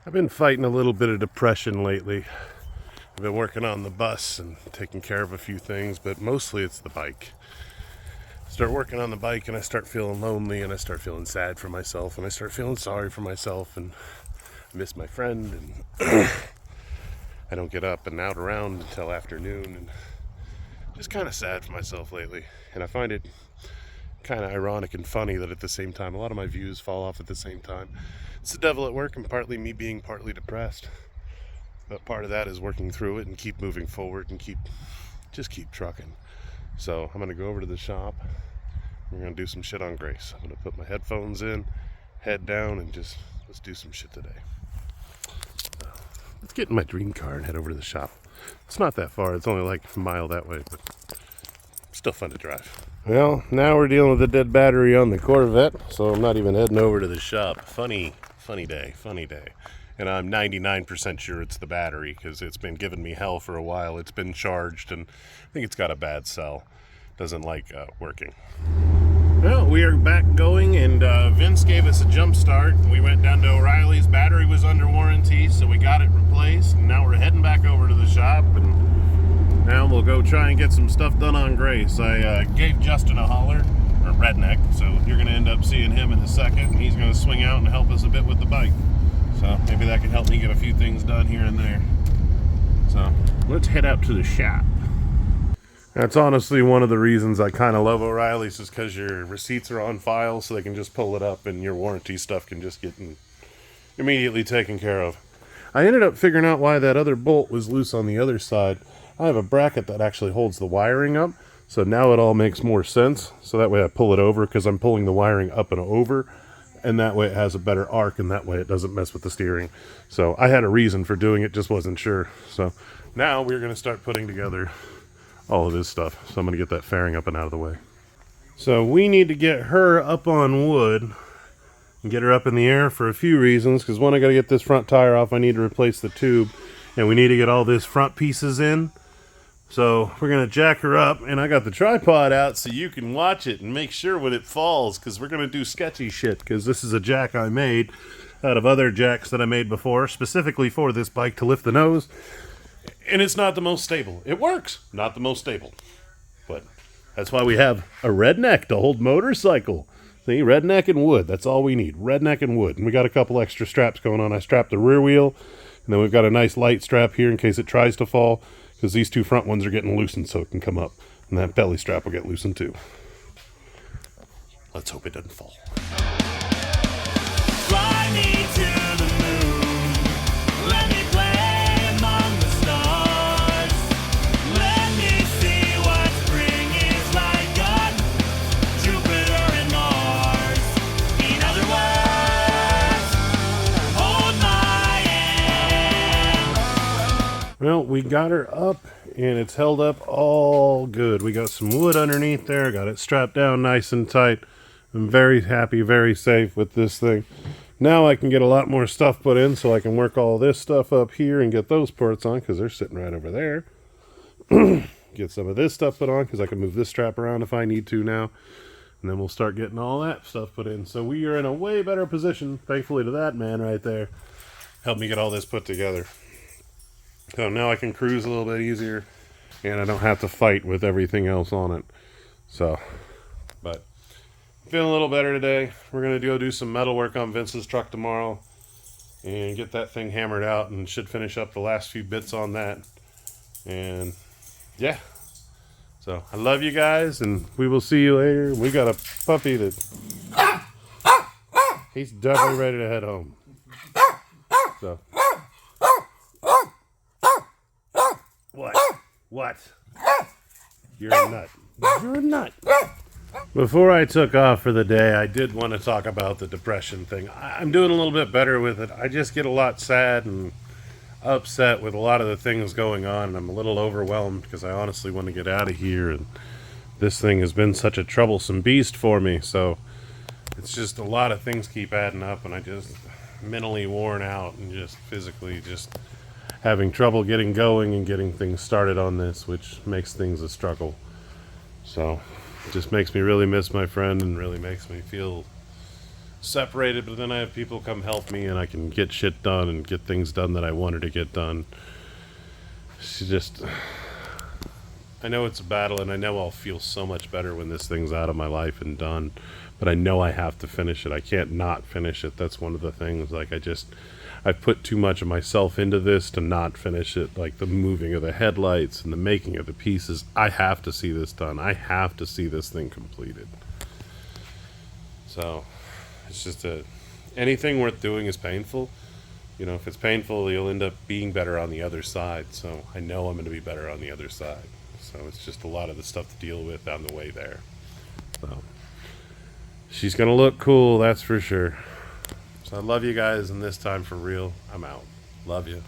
I've been fighting a little bit of depression lately. I've been working on the bus and taking care of a few things, but mostly it's the bike. I start working on the bike and I start feeling lonely and I start feeling sad for myself and I start feeling sorry for myself and I miss my friend and I don't get up and out around until afternoon and just kind of sad for myself lately. And I find it kind of ironic and funny that at the same time a lot of my views fall off at the same time. It's the devil at work and partly me being partly depressed. But part of that is working through it and keep moving forward and keep trucking. So I'm going to go over to the shop. We're going to do some shit on Grace. I'm going to put my headphones in, head down, and let's do some shit today. So, let's get in my dream car and head over to the shop. It's not that far. It's only like a mile that way, but still fun to drive. Well, now we're dealing with a dead battery on the Corvette, so I'm not even heading over to the shop. Funny day. And I'm 99% sure it's the battery because it's been giving me hell for a while. It's been charged and I think it's got a bad cell. Doesn't like working. Well, we are back going and Vince gave us a jump start. We went down to O'Reilly's. Battery was under warranty, so we got it replaced. And now we're heading back over to the shop and now we'll go try and get some stuff done on Grace. I gave Justin a holler, or Redneck, so you're going to end up seeing him in a second. And he's going to swing out and help us a bit with the bike. So maybe that can help me get a few things done here and there. So let's head out to the shop. That's honestly one of the reasons I kind of love O'Reilly's is because your receipts are on file so they can just pull it up and your warranty stuff can just get immediately taken care of. I ended up figuring out why that other bolt was loose on the other side. I have a bracket that actually holds the wiring up, so now it all makes more sense. So that way I pull it over because I'm pulling the wiring up and over. And that way it has a better arc, and that way it doesn't mess with the steering. So I had a reason for doing it, just wasn't sure. So now we're going to start putting together all of this stuff. So I'm going to get that fairing up and out of the way. So we need to get her up on wood and get her up in the air for a few reasons. Because one, I got to get this front tire off. I need to replace the tube. And we need to get all this front pieces in. So we're going to jack her up, and I got the tripod out so you can watch it and make sure when it falls, because we're going to do sketchy shit, because this is a jack I made out of other jacks that I made before, specifically for this bike to lift the nose, and it's not the most stable. It works, not the most stable, but that's why we have a redneck to hold motorcycle. See, redneck and wood, that's all we need, redneck and wood, and we got a couple extra straps going on. I strapped the rear wheel, and then we've got a nice light strap here in case it tries to fall, because these two front ones are getting loosened so it can come up. And that belly strap will get loosened too. Let's hope it doesn't fall. Fly me to the moon. Let me play among the stars. Let me see what spring is like on Jupiter and Mars. In other words, hold my hand. Well, we got her up and it's held up all good. We got some wood underneath there, got it strapped down nice and tight. I'm very happy, very safe with this thing. Now I can get a lot more stuff put in so I can work all this stuff up here and get those ports on because they're sitting right over there. Get some of this stuff put on because I can move this strap around if I need to now. And then we'll start getting all that stuff put in. So we are in a way better position, thankfully to that man right there. Helped me get all this put together. So now I can cruise a little bit easier and I don't have to fight with everything else on it. So, but feeling a little better today. We're going to go do some metal work on Vince's truck tomorrow and get that thing hammered out and should finish up the last few bits on that. And yeah, so I love you guys and we will see you later. We got a puppy that he's definitely ready to head home. So. What? You're a nut. You're a nut. Before I took off for the day, I did want to talk about the depression thing. I'm doing a little bit better with it. I just get a lot sad and upset with a lot of the things going on, and I'm a little overwhelmed because I honestly want to get out of here, and this thing has been such a troublesome beast for me, so it's just a lot of things keep adding up, and I just mentally worn out and just physically just having trouble getting going and getting things started on this, which makes things a struggle. So it just makes me really miss my friend and really makes me feel separated, but then I have people come help me and I can get shit done and get things done that I wanted to get done. She just, I know it's a battle, and I know I'll feel so much better when this thing's out of my life and done, but I know I have to finish it. I can't not finish it. That's one of the things. Like, I've put too much of myself into this to not finish it. Like the moving of the headlights and the making of the pieces. I have to see this done. I have to see this thing completed. So it's just anything worth doing is painful. You know, if it's painful, you'll end up being better on the other side. So I know I'm going to be better on the other side. So it's just a lot of the stuff to deal with on the way there. So she's going to look cool, that's for sure. So I love you guys, and this time for real, I'm out. Love you.